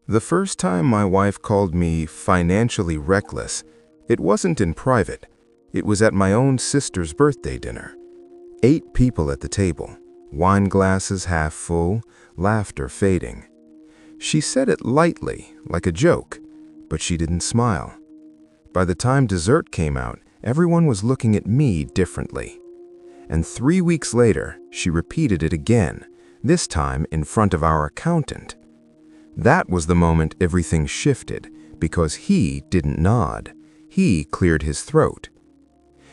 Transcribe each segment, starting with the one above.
The first time my wife called me financially reckless, it wasn't in private. It was at my own sister's birthday dinner. 8 people at the table, wine glasses half full, laughter fading. She said it lightly, like a joke, but she didn't smile. By the time dessert came out, everyone was looking at me differently. And 3 weeks later, she repeated it again, this time in front of our accountant. That was the moment everything shifted, because he didn't nod. He cleared his throat.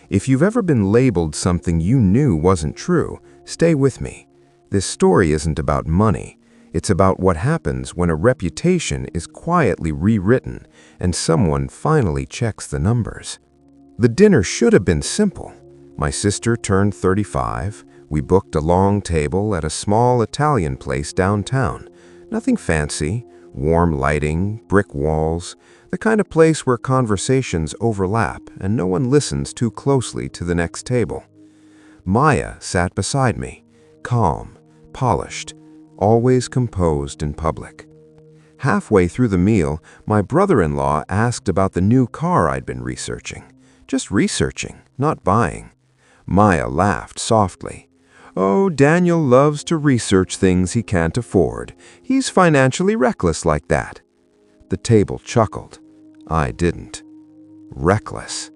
If you've ever been labeled something you knew wasn't true, stay with me. This story isn't about money. It's about what happens when a reputation is quietly rewritten and someone finally checks the numbers. The dinner should have been simple. My sister turned 35. We booked a long table at a small Italian place downtown. Nothing fancy, warm lighting, brick walls, the kind of place where conversations overlap and no one listens too closely to the next table. Maya sat beside me, calm, polished, always composed in public. Halfway through the meal, my brother-in-law asked about the new car I'd been researching. Just researching, not buying. Maya laughed softly. "Oh, Daniel loves to research things he can't afford. He's financially reckless like that." The table chuckled. I didn't. Reckless.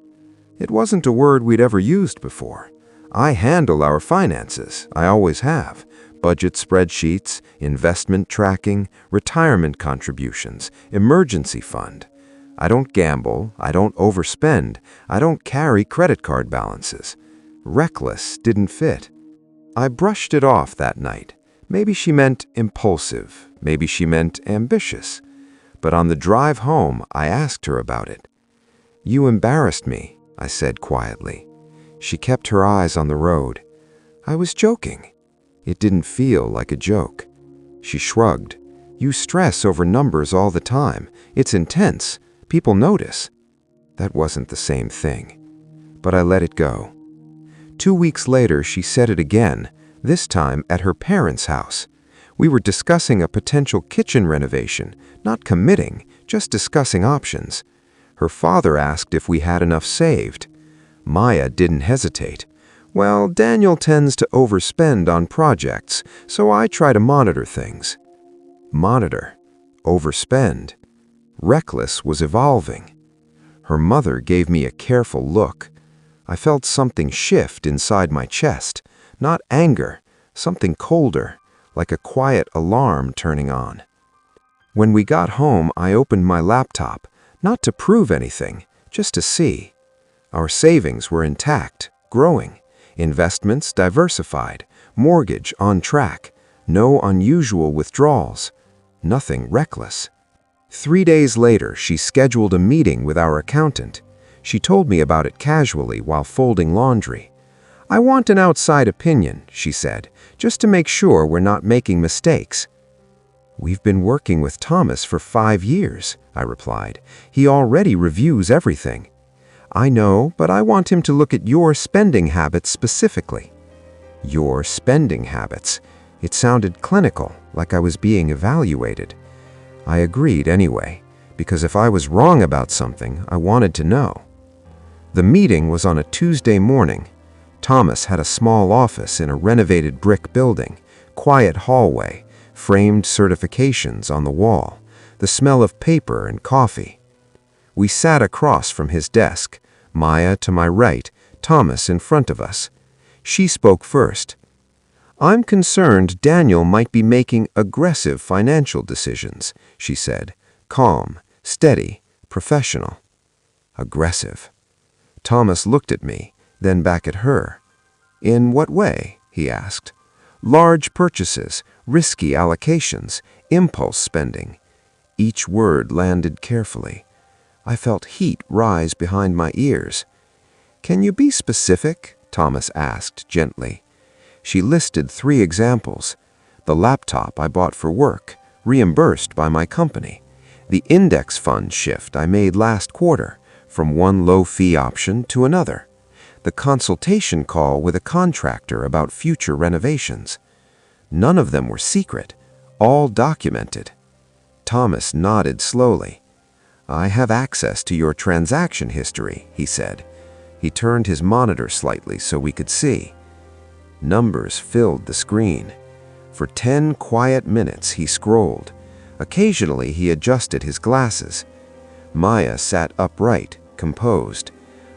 It wasn't a word we'd ever used before. I handle our finances. I always have. Budget spreadsheets, investment tracking, retirement contributions, emergency fund. I don't gamble. I don't overspend. I don't carry credit card balances. Reckless didn't fit. I brushed it off that night. Maybe she meant impulsive. Maybe she meant ambitious. But on the drive home, I asked her about it. "You embarrassed me," I said quietly. She kept her eyes on the road. I was joking. It didn't feel like a joke. She shrugged. "You stress over numbers all the time. It's intense. People notice." That wasn't the same thing. But I let it go. 2 weeks later, she said it again, this time at her parents' house. We were discussing a potential kitchen renovation, not committing, just discussing options. Her father asked if we had enough saved. Maya didn't hesitate. "Well, Daniel tends to overspend on projects, so I try to monitor things." Monitor. Overspend. Reckless was evolving. Her mother gave me a careful look. I felt something shift inside my chest. Not anger, something colder, like a quiet alarm turning on. When we got home, I opened my laptop, not to prove anything, just to see. Our savings were intact, growing, investments diversified, mortgage on track, no unusual withdrawals, nothing reckless. 3 days later, she scheduled a meeting with our accountant. She told me about it casually while folding laundry. "I want an outside opinion," she said, "just to make sure we're not making mistakes." "We've been working with Thomas for 5 years," I replied. "He already reviews everything." "I know, but I want him to look at your spending habits specifically." Your spending habits. It sounded clinical, like I was being evaluated. I agreed anyway, because if I was wrong about something, I wanted to know. The meeting was on a Tuesday morning. Thomas had a small office in a renovated brick building, quiet hallway, framed certifications on the wall, the smell of paper and coffee. We sat across from his desk, Maya to my right, Thomas in front of us. She spoke first. "I'm concerned Daniel might be making aggressive financial decisions," she said, calm, steady, professional. Aggressive. Thomas looked at me, then back at her. "In what way?" he asked. "Large purchases, risky allocations, impulse spending." Each word landed carefully. I felt heat rise behind my ears. "Can you be specific?" Thomas asked gently. She listed 3 examples. The laptop I bought for work, reimbursed by my company. The index fund shift I made last quarter, from one low-fee option to another. The consultation call with a contractor about future renovations. None of them were secret, all documented. Thomas nodded slowly. "I have access to your transaction history," he said. He turned his monitor slightly so we could see. Numbers filled the screen. For 10 quiet minutes he scrolled. Occasionally he adjusted his glasses. Maya sat upright, composed.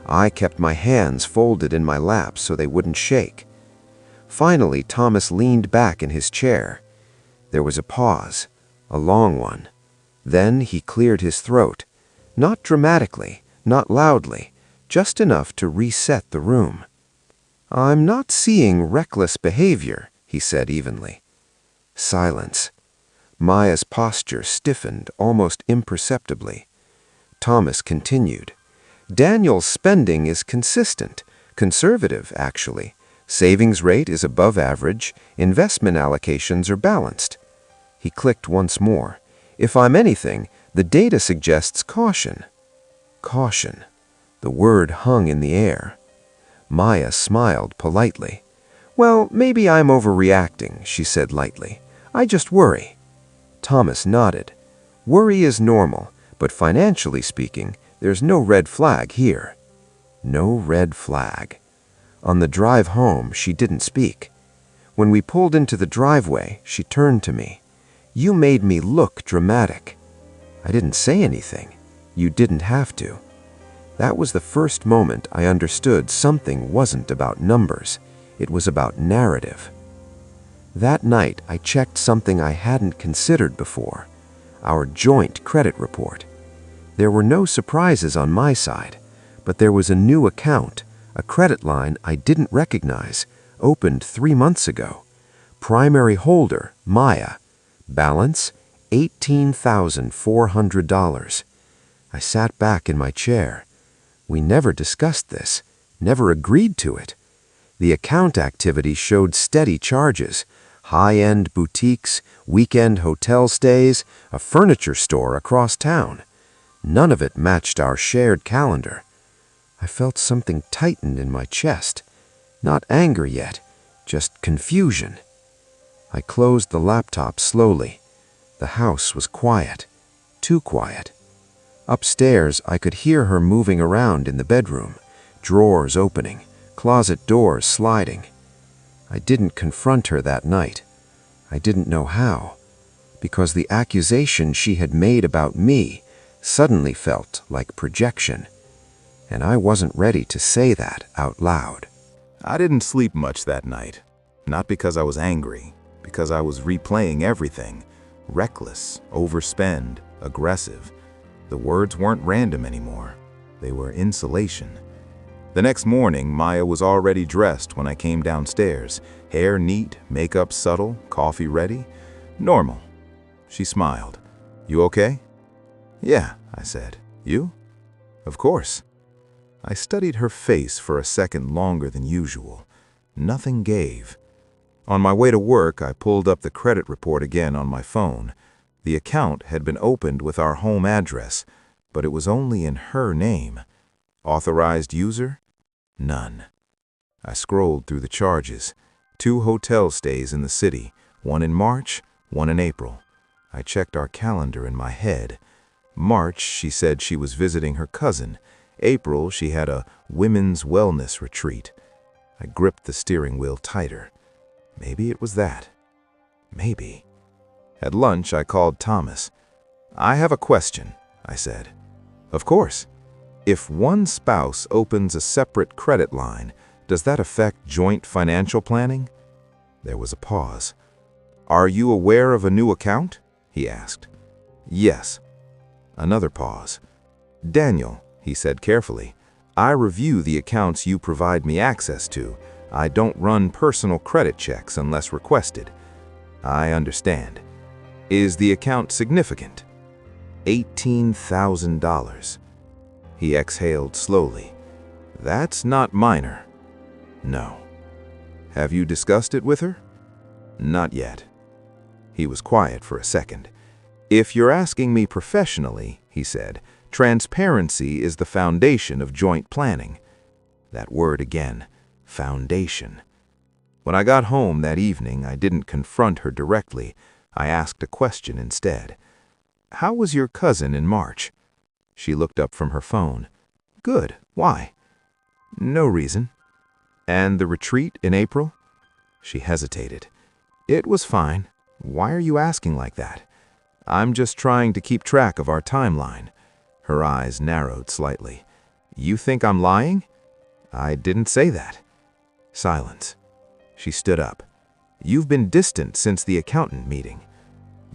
I kept my hands folded in my lap so they wouldn't shake. Finally, Thomas leaned back in his chair. There was a pause, a long one. Then he cleared his throat. Not dramatically, not loudly, just enough to reset the room. "I'm not seeing reckless behavior," he said evenly. Silence. Maya's posture stiffened almost imperceptibly. Thomas continued. "Daniel's spending is consistent, conservative, actually. Savings rate is above average, investment allocations are balanced." He clicked once more. "If I'm anything, the data suggests caution." Caution. The word hung in the air. Maya smiled politely. "Well, maybe I'm overreacting," she said lightly. "I just worry." Thomas nodded. "Worry is normal, but financially speaking, there's no red flag here." No red flag. On the drive home, she didn't speak. When we pulled into the driveway, she turned to me. "You made me look dramatic." I didn't say anything. You didn't have to. That was the first moment I understood something wasn't about numbers. It was about narrative. That night, I checked something I hadn't considered before. Our joint credit report. There were no surprises on my side, but there was a new account, a credit line I didn't recognize, opened 3 months ago. Primary holder, Maya. Balance, $18,400. I sat back in my chair. We never discussed this, never agreed to it. The account activity showed steady charges, high-end boutiques, weekend hotel stays, a furniture store across town. None of it matched our shared calendar. I felt something tighten in my chest. Not anger yet, just confusion. I closed the laptop slowly. The house was quiet, too quiet. Upstairs, I could hear her moving around in the bedroom, drawers opening, closet doors sliding. I didn't confront her that night. I didn't know how, because the accusation she had made about me suddenly felt like projection, and I wasn't ready to say that out loud. I didn't sleep much that night. Not because I was angry, because I was replaying everything. Reckless, overspend, aggressive. The words weren't random anymore. They were insulation. The next morning, Maya was already dressed when I came downstairs. Hair neat, makeup subtle, coffee ready. Normal. She smiled. "You okay?" "Yeah," I said. "You?" "Of course." I studied her face for a second longer than usual. Nothing gave. On my way to work, I pulled up the credit report again on my phone. The account had been opened with our home address, but it was only in her name. Authorized user? None. I scrolled through the charges. 2 hotel stays in the city, one in March, one in April. I checked our calendar in my head. March, she said she was visiting her cousin. April, she had a women's wellness retreat. I gripped the steering wheel tighter. Maybe it was that. Maybe. At lunch, I called Thomas. "I have a question," I said. "Of course. If one spouse opens a separate credit line, does that affect joint financial planning?" There was a pause. "Are you aware of a new account?" he asked. "Yes." Another pause. "Daniel," he said carefully, "I review the accounts you provide me access to. I don't run personal credit checks unless requested." "I understand. Is the account significant?" $18,000. He exhaled slowly. "That's not minor." "No." "Have you discussed it with her?" "Not yet." He was quiet for a second. "If you're asking me professionally," he said, "transparency is the foundation of joint planning." That word again, foundation. When I got home that evening, I didn't confront her directly. I asked a question instead. How was your cousin in March? She looked up from her phone. Good. Why? No reason. And the retreat in April? She hesitated. It was fine. Why are you asking like that? I'm just trying to keep track of our timeline. Her eyes narrowed slightly. You think I'm lying? I didn't say that. Silence. She stood up. You've been distant since the accountant meeting.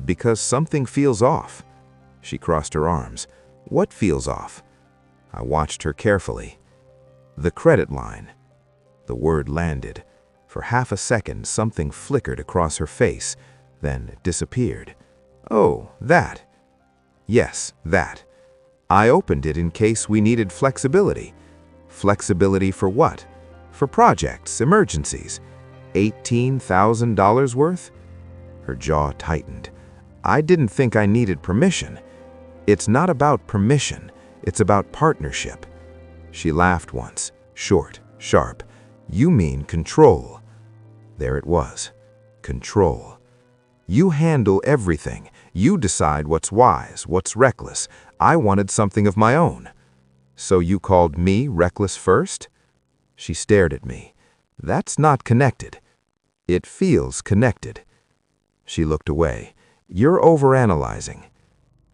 Because something feels off. She crossed her arms. What feels off? I watched her carefully. The credit line. The word landed. For half a second, something flickered across her face, then it disappeared. Oh, that. Yes, that. I opened it in case we needed flexibility. Flexibility for what? For projects, emergencies. $18,000 worth? Her jaw tightened. I didn't think I needed permission. It's not about permission. It's about partnership. She laughed once, short, sharp. You mean control. There it was. Control. You handle everything. You decide what's wise, what's reckless. I wanted something of my own. So you called me reckless first? She stared at me. That's not connected. It feels connected. She looked away. You're overanalyzing.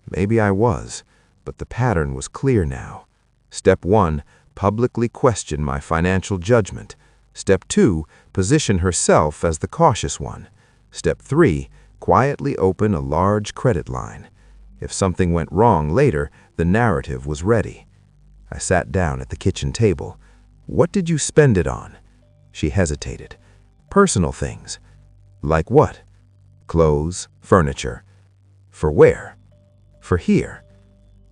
Maybe I was, but the pattern was clear now. Step 1, publicly question my financial judgment. Step 2, position herself as the cautious one. Step 3, quietly open a large credit line. If something went wrong later, the narrative was ready. I sat down at the kitchen table. What did you spend it on? She hesitated. Personal things. Like what? Clothes, furniture. For where? For here.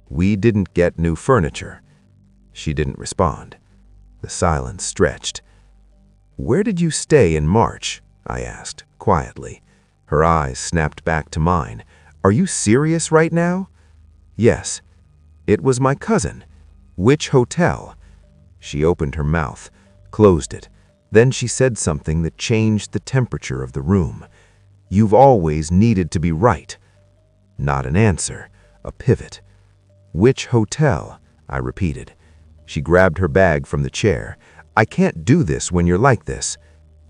We didn't get new furniture. She didn't respond. The silence stretched. Where did you stay in March? I asked, quietly. Her eyes snapped back to mine. Are you serious right now? Yes. It was my cousin. Which hotel? She opened her mouth, closed it. Then she said something that changed the temperature of the room. You've always needed to be right. Not an answer, a pivot. Which hotel? I repeated. She grabbed her bag from the chair. I can't do this when you're like this.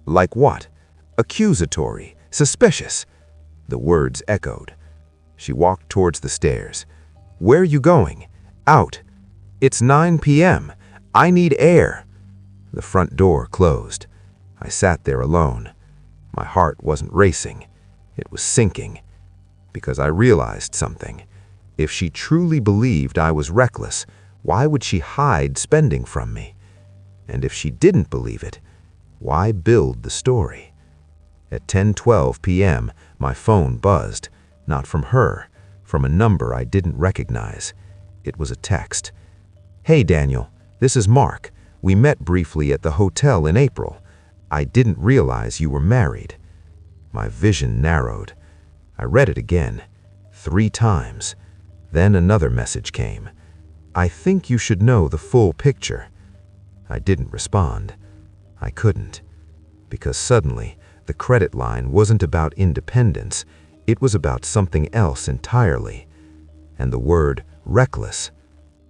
Like what? Accusatory, suspicious. The words echoed. She walked towards the stairs. Where are you going? Out. It's 9 p.m. I need air. The front door closed. I sat there alone. My heart wasn't racing. It was sinking. Because I realized something. If she truly believed I was reckless, why would she hide spending from me? And if she didn't believe it, why build the story? At 10:12 p.m., my phone buzzed, not from her, from a number I didn't recognize. It was a text. Hey, Daniel, this is Mark. We met briefly at the hotel in April. I didn't realize you were married. My vision narrowed. I read it again, 3 times. Then another message came. I think you should know the full picture. I didn't respond. I couldn't. Because suddenly, the credit line wasn't about independence. It was about something else entirely. And the word reckless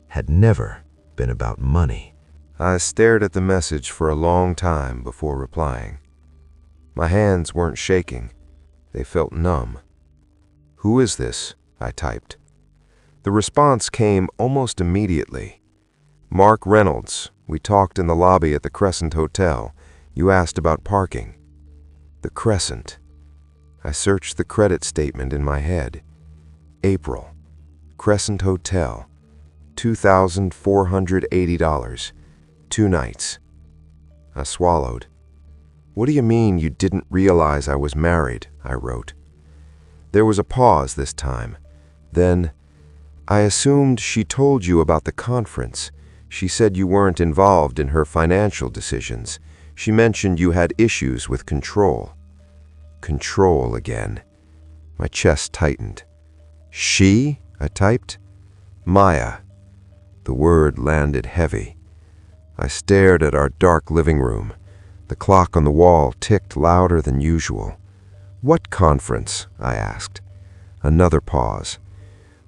had never been about money. I stared at the message for a long time before replying. My hands weren't shaking. They felt numb. Who is this? I typed. The response came almost immediately. Mark Reynolds. We talked in the lobby at the Crescent Hotel. You asked about parking. The Crescent. I searched the credit statement in my head. April. Crescent Hotel. $2,480. 2 nights. I swallowed. What do you mean you didn't realize I was married? I wrote. There was a pause this time. Then, I assumed she told you about the conference. She said you weren't involved in her financial decisions. She mentioned you had issues with control. Control again. My chest tightened. She? I typed. Maya. The word landed heavy. I stared at our dark living room. The clock on the wall ticked louder than usual. What conference? I asked. Another pause.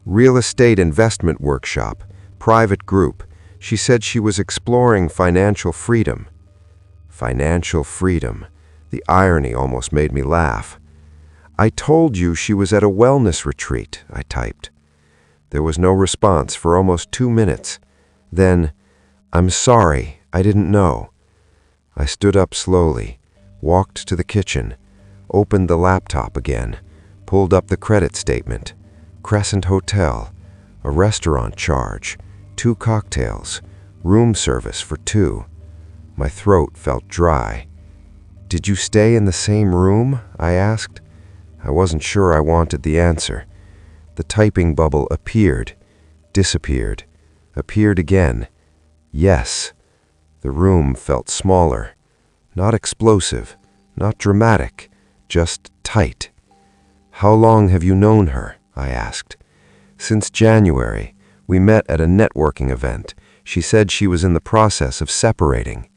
Real estate investment workshop, private group. She said she was exploring financial freedom. Financial freedom. The irony almost made me laugh. I told you she was at a wellness retreat, I typed. There was no response for almost 2 minutes. Then, I'm sorry, I didn't know. I stood up slowly, walked to the kitchen, opened the laptop again, pulled up the credit statement. Crescent Hotel, a restaurant charge, 2 cocktails, room service for 2. My throat felt dry. Did you stay in the same room? I asked. I wasn't sure I wanted the answer. The typing bubble appeared, disappeared, appeared again. Yes. The room felt smaller. Not explosive, not dramatic, just tight. How long have you known her? I asked. Since January. We met at a networking event. She said she was in the process of separating.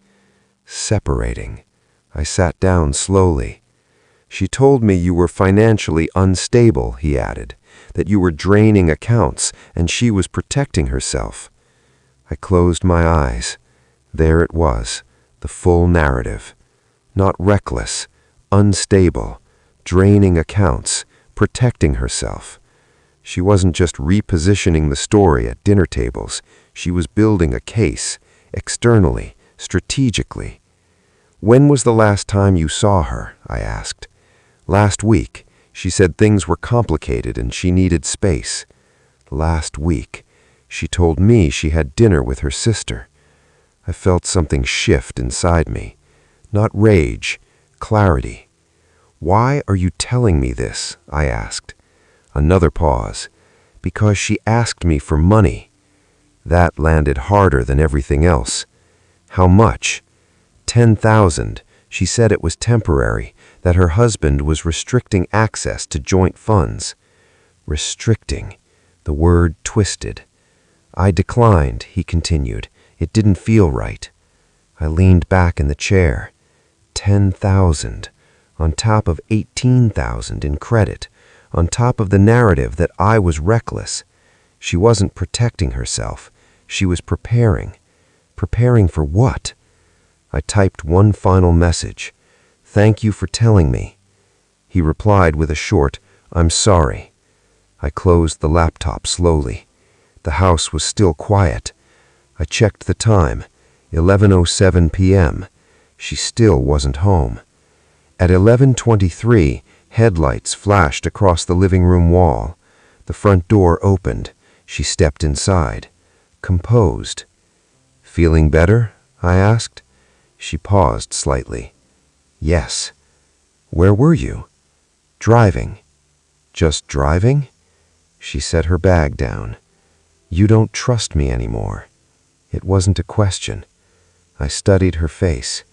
Separating. I sat down slowly. She told me you were financially unstable, he added, that you were draining accounts and she was protecting herself. I closed my eyes. There it was, the full narrative. Not reckless, unstable, draining accounts, protecting herself. She wasn't just repositioning the story at dinner tables. She was building a case, externally, strategically. When was the last time you saw her? I asked. Last week. She said things were complicated and she needed space. Last week. She told me she had dinner with her sister. I felt something shift inside me. Not rage, clarity. Why are you telling me this? I asked. Another pause. Because she asked me for money. That landed harder than everything else. How much? 10,000. She said it was temporary, that her husband was restricting access to joint funds. Restricting. The word twisted. I declined, he continued. It didn't feel right. I leaned back in the chair. 10,000. On top of 18,000 in credit. On top of the narrative that I was reckless. She wasn't protecting herself. She was preparing. Preparing for what? I typed one final message. Thank you for telling me. He replied with a short, I'm sorry. I closed the laptop slowly. The house was still quiet. I checked the time. 11:07 p.m. She still wasn't home. At 11:23, headlights flashed across the living room wall. The front door opened. She stepped inside. Composed. Feeling better? I asked. She paused slightly. Yes. Where were you? Driving. Just driving? She set her bag down. You don't trust me anymore. It wasn't a question. I studied her face.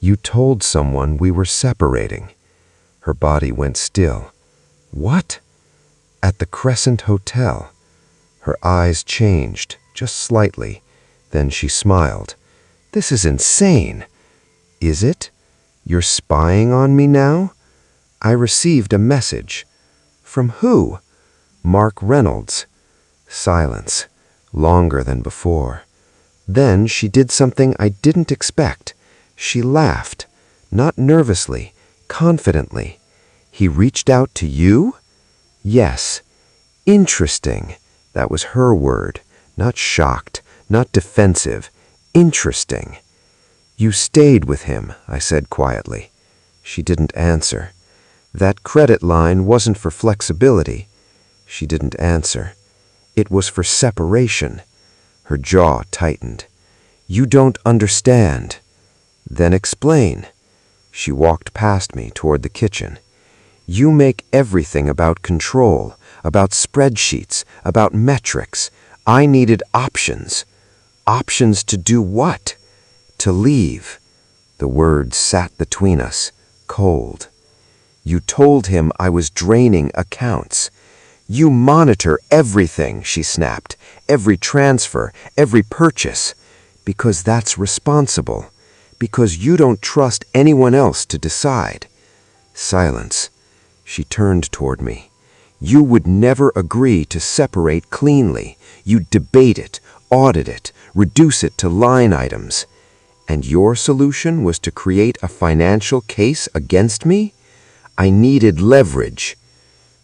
You told someone we were separating. Her body went still. What? At the Crescent Hotel. Her eyes changed, just slightly. Then she smiled. This is insane. Is it? You're spying on me now? I received a message. From who? Mark Reynolds. Silence. Longer than before. Then she did something I didn't expect. She laughed. Not nervously, confidently. He reached out to you? Yes. Interesting. That was her word. Not shocked, not defensive. Interesting. You stayed with him, I said quietly. She didn't answer. That credit line wasn't for flexibility. She didn't answer. It was for separation. Her jaw tightened. You don't understand. Then explain. She walked past me toward the kitchen. You make everything about control, about spreadsheets, about metrics. I needed options. Options to do what? To leave. The words sat between us, cold. You told him I was draining accounts. You monitor everything, she snapped. Every transfer, every purchase. Because that's responsible. Because you don't trust anyone else to decide. Silence. She turned toward me. You would never agree to separate cleanly. You'd debate it, audit it, reduce it to line items. And your solution was to create a financial case against me? I needed leverage.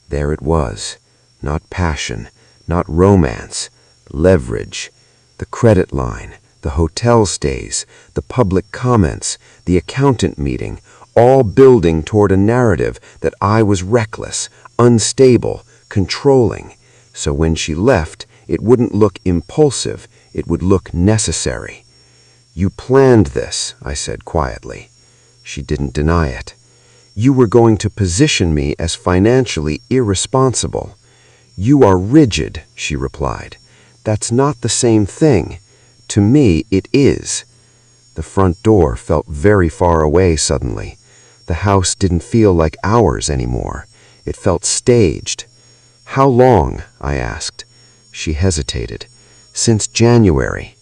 There it was. Not passion, not romance. Leverage. The credit line, the hotel stays, the public comments, the accountant meeting, all building toward a narrative that I was reckless, unstable, controlling. So when she left, it wouldn't look impulsive, it would look necessary. You planned this, I said quietly. She didn't deny it. You were going to position me as financially irresponsible. You are rigid, she replied. That's not the same thing. To me, it is. The front door felt very far away suddenly. The house didn't feel like ours anymore. It felt staged. How long? I asked. She hesitated. Since January.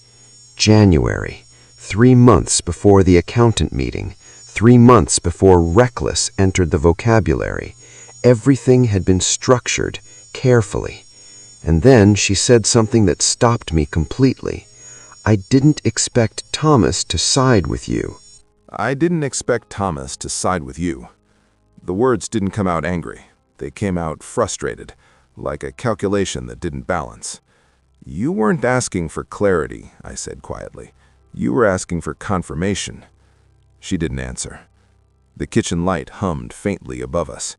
January. 3 months before the accountant meeting. 3 months before reckless entered the vocabulary. Everything had been structured, carefully. And then she said something that stopped me completely. I didn't expect Thomas to side with you. I didn't expect Thomas to side with you. The words didn't come out angry. They came out frustrated, like a calculation that didn't balance. You weren't asking for clarity, I said quietly. You were asking for confirmation. She didn't answer. The kitchen light hummed faintly above us.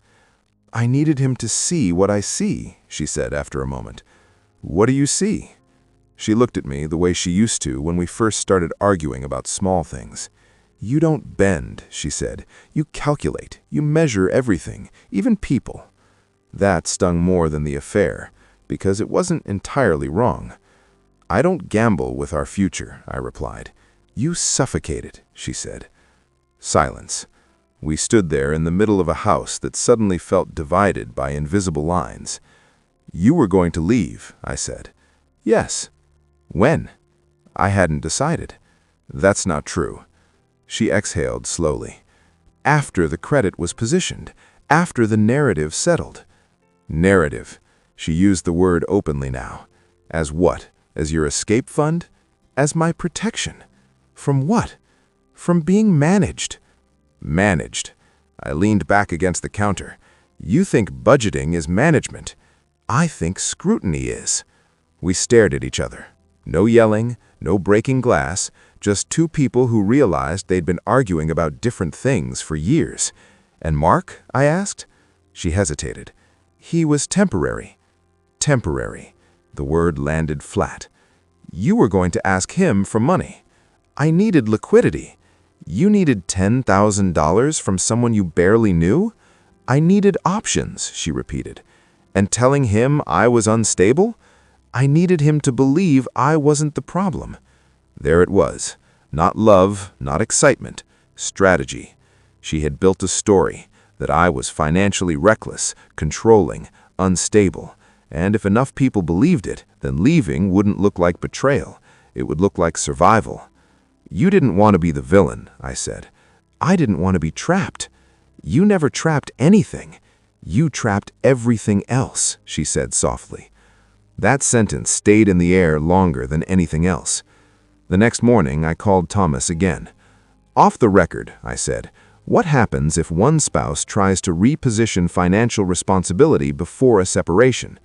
I needed him to see what I see, she said after a moment. What do you see? She looked at me the way she used to when we first started arguing about small things. You don't bend, she said. You calculate. You measure everything, even people. That stung more than the affair, because it wasn't entirely wrong. I don't gamble with our future, I replied. You suffocate it, she said. Silence. We stood there in the middle of a house that suddenly felt divided by invisible lines. You were going to leave, I said. Yes. When? I hadn't decided. That's not true. She exhaled slowly. After the credit was positioned, after the narrative settled. Narrative. She used the word openly now. As what? As your escape fund? As my protection. From what? From being managed. Managed. I leaned back against the counter. You think budgeting is management. I think scrutiny is. We stared at each other. No yelling, no breaking glass, just two people who realized they'd been arguing about different things for years. And Mark? I asked. She hesitated. He was temporary. Temporary. The word landed flat. You were going to ask him for money. I needed liquidity. You needed $10,000 from someone you barely knew? I needed options, she repeated. And telling him I was unstable? I needed him to believe I wasn't the problem. There it was. Not love, not excitement. Strategy. She had built a story that I was financially reckless, controlling, unstable. And if enough people believed it, then leaving wouldn't look like betrayal. It would look like survival. You didn't want to be the villain, I said. I didn't want to be trapped. You never trapped anything. You trapped everything else, she said softly. That sentence stayed in the air longer than anything else. The next morning, I called Thomas again. Off the record, I said, what happens if one spouse tries to reposition financial responsibility before a separation?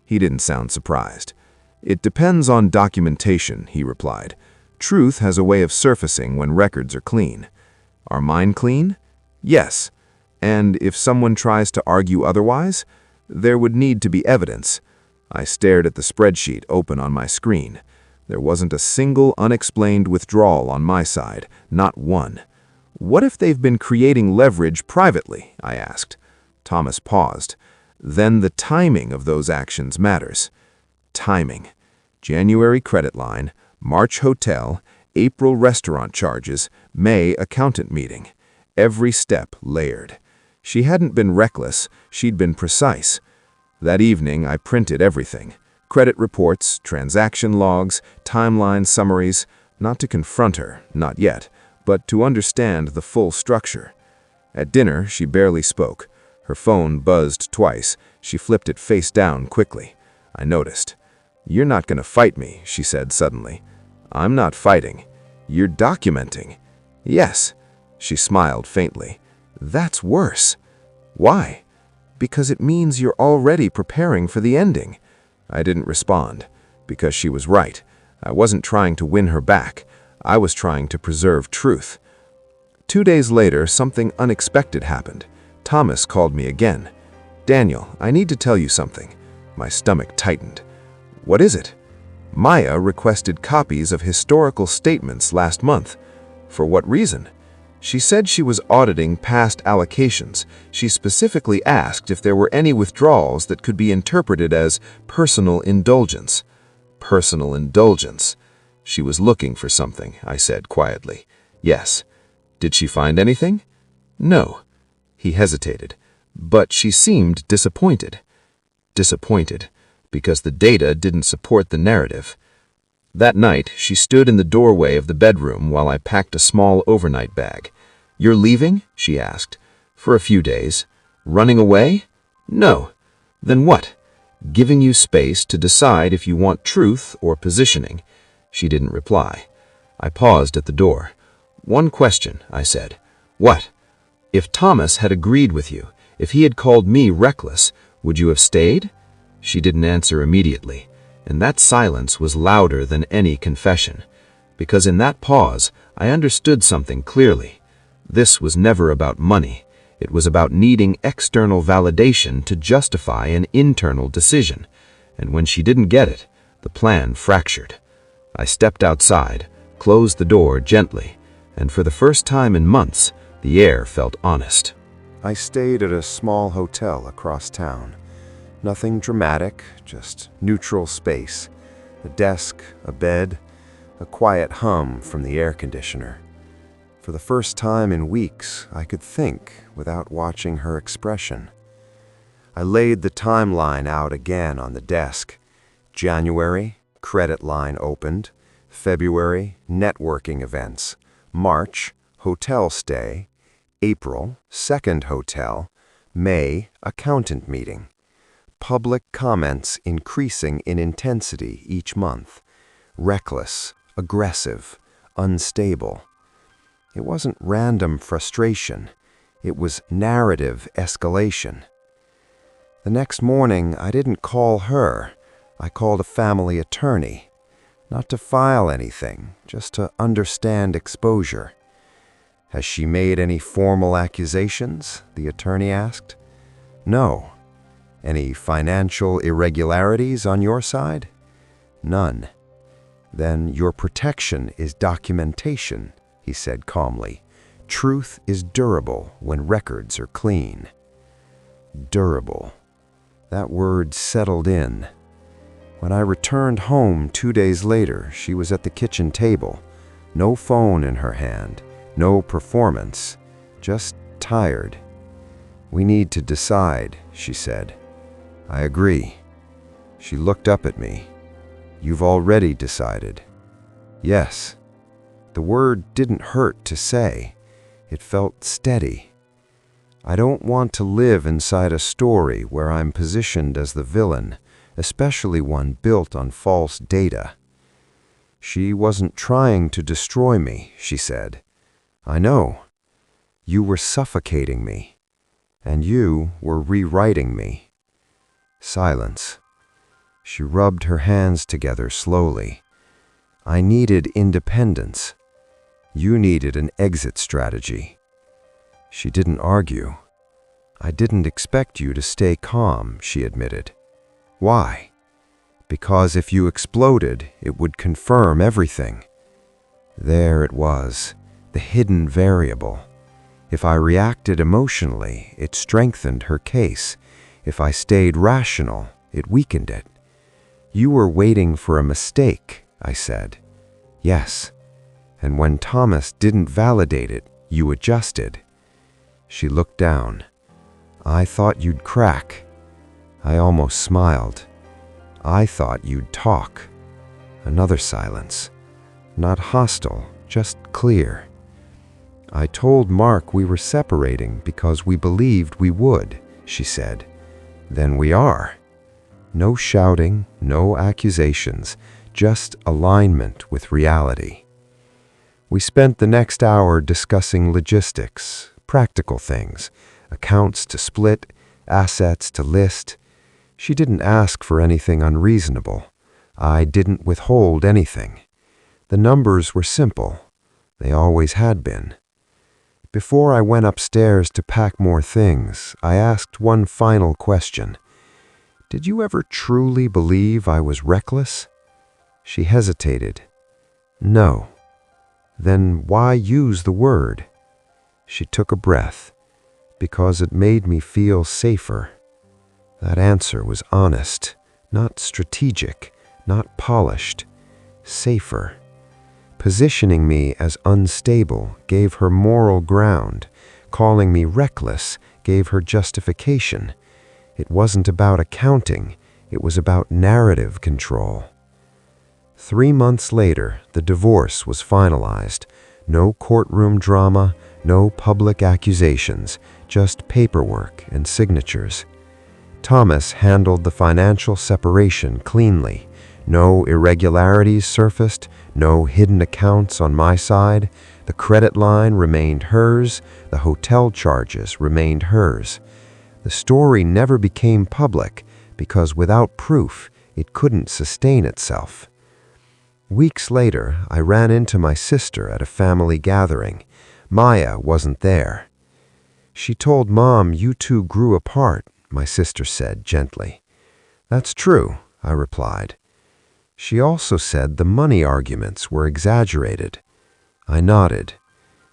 He didn't sound surprised. It depends on documentation, he replied. Truth has a way of surfacing when records are clean. Are mine clean? Yes. And if someone tries to argue otherwise, there would need to be evidence. I stared at the spreadsheet open on my screen. There wasn't a single unexplained withdrawal on my side, not one. What if they've been creating leverage privately? I asked. Thomas paused. Then the timing of those actions matters. Timing. January credit line, March hotel, April restaurant charges, May accountant meeting. Every step layered. She hadn't been reckless, she'd been precise. That evening, I printed everything. Credit reports, transaction logs, timeline summaries, not to confront her, not yet, but to understand the full structure. At dinner, she barely spoke. Her phone buzzed twice. She flipped it face down quickly. I noticed. "You're not going to fight me," she said suddenly. "I'm not fighting. You're documenting." "Yes." She smiled faintly. "That's worse." "Why?" "Because it means you're already preparing for the ending." I didn't respond, because she was right. I wasn't trying to win her back. I was trying to preserve truth. 2 days later, something unexpected happened. Thomas called me again. "Daniel, I need to tell you something." My stomach tightened. "What is it?" "Maya requested copies of historical statements last month." "For what reason?" "She said she was auditing past allocations. She specifically asked if there were any withdrawals that could be interpreted as personal indulgence." Personal indulgence. She was looking for something, I said quietly. "Yes." "Did she find anything?" "No." He hesitated. "But she seemed disappointed." Disappointed, because the data didn't support the narrative. That night, she stood in the doorway of the bedroom while I packed a small overnight bag. "You're leaving?" she asked. "For a few days." "Running away?" "No." "Then what?" "Giving you space to decide if you want truth or positioning." She didn't reply. I paused at the door. "One question," I said. "What?" "If Thomas had agreed with you, if he had called me reckless, would you have stayed?" She didn't answer immediately, and that silence was louder than any confession, because in that pause I understood something clearly. This was never about money. It was about needing external validation to justify an internal decision, and when she didn't get it, the plan fractured. I stepped outside, closed the door gently, and for the first time in months, the air felt honest. I stayed at a small hotel across town. Nothing dramatic, just neutral space. A desk, a bed, a quiet hum from the air conditioner. For the first time in weeks, I could think without watching her expression. I laid the timeline out again on the desk. January, credit line opened. February, networking events. March, hotel stay. April, second hotel. May, accountant meeting. Public comments increasing in intensity each month. Reckless, aggressive, unstable. It wasn't random frustration. It was narrative escalation. The next morning, I didn't call her. I called a family attorney. Not to file anything, just to understand exposure. "Has she made any formal accusations?" the attorney asked. "No." "Any financial irregularities on your side?" "None." "Then your protection is documentation," he said calmly. "Truth is durable when records are clean." Durable. That word settled in. When I returned home 2 days later, she was at the kitchen table. No phone in her hand, no performance, just tired. "We need to decide," she said. "I agree." She looked up at me. "You've already decided." "Yes." The word didn't hurt to say. It felt steady. I don't want to live inside a story where I'm positioned as the villain, especially one built on false data. "She wasn't trying to destroy me," she said. "I know. You were suffocating me, and you were rewriting me." Silence. She rubbed her hands together slowly. "I needed independence. You needed an exit strategy." She didn't argue. "I didn't expect you to stay calm," she admitted. "Why?" "Because if you exploded, it would confirm everything." There it was, the hidden variable. If I reacted emotionally, it strengthened her case. If I stayed rational, it weakened it. "You were waiting for a mistake," I said. "Yes. And when Thomas didn't validate it, you adjusted." She looked down. "I thought you'd crack." I almost smiled. "I thought you'd talk." Another silence. Not hostile, just clear. "I told Mark we were separating because we believed we would." she said. Then we are. No shouting, no accusations, just alignment with reality. We spent the next hour discussing logistics, practical things, accounts to split, assets to list. She didn't ask for anything unreasonable. I didn't withhold anything. The numbers were simple. They always had been. Before I went upstairs to pack more things, I asked one final question. Did you ever truly believe I was reckless? She hesitated. No. Then why use the word? She took a breath. Because it made me feel safer. That answer was honest, not strategic, not polished. Safer. Positioning me as unstable gave her moral ground. Calling me reckless gave her justification. It wasn't about accounting, it was about narrative control. 3 months later, the divorce was finalized. No courtroom drama, no public accusations, just paperwork and signatures. Thomas handled the financial separation cleanly. No irregularities surfaced, no hidden accounts on my side. The credit line remained hers, the hotel charges remained hers. The story never became public because without proof, it couldn't sustain itself. Weeks later, I ran into my sister at a family gathering. Maya wasn't there. She told Mom you two grew apart, my sister said gently. That's true, I replied. She also said the money arguments were exaggerated. I nodded,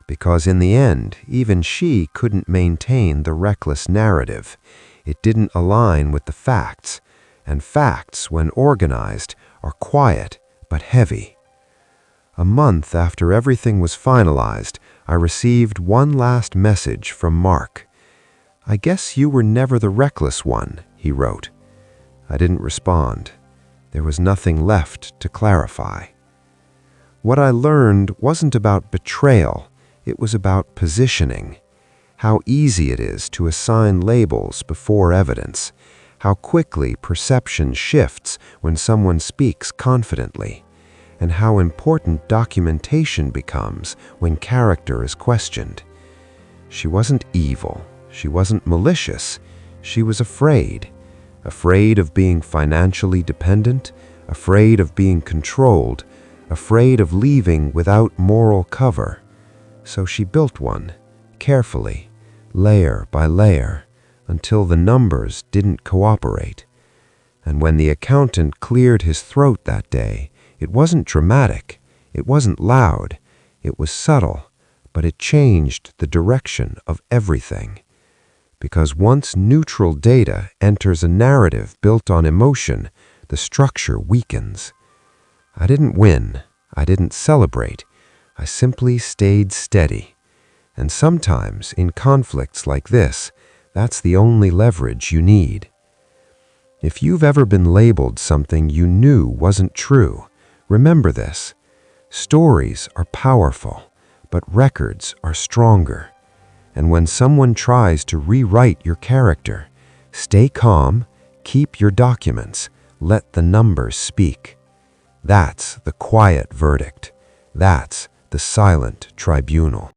because in the end, even she couldn't maintain the reckless narrative. It didn't align with the facts, and facts, when organized, are quiet but heavy. A month after everything was finalized, I received one last message from Mark. I guess you were never the reckless one, he wrote. I didn't respond. There was nothing left to clarify. What I learned wasn't about betrayal, it was about positioning. How easy it is to assign labels before evidence. How quickly perception shifts when someone speaks confidently. And how important documentation becomes when character is questioned. She wasn't evil. She wasn't malicious. She was afraid. Afraid of being financially dependent, afraid of being controlled, afraid of leaving without moral cover. So she built one, carefully, layer by layer, until the numbers didn't cooperate. And when the accountant cleared his throat that day, it wasn't dramatic, it wasn't loud, it was subtle, but it changed the direction of everything. Because once neutral data enters a narrative built on emotion, the structure weakens. I didn't win. I didn't celebrate. I simply stayed steady. And sometimes, in conflicts like this, that's the only leverage you need. If you've ever been labeled something you knew wasn't true, remember this. Stories are powerful, but records are stronger. And when someone tries to rewrite your character, stay calm, keep your documents, let the numbers speak. That's the quiet verdict. That's the silent tribunal.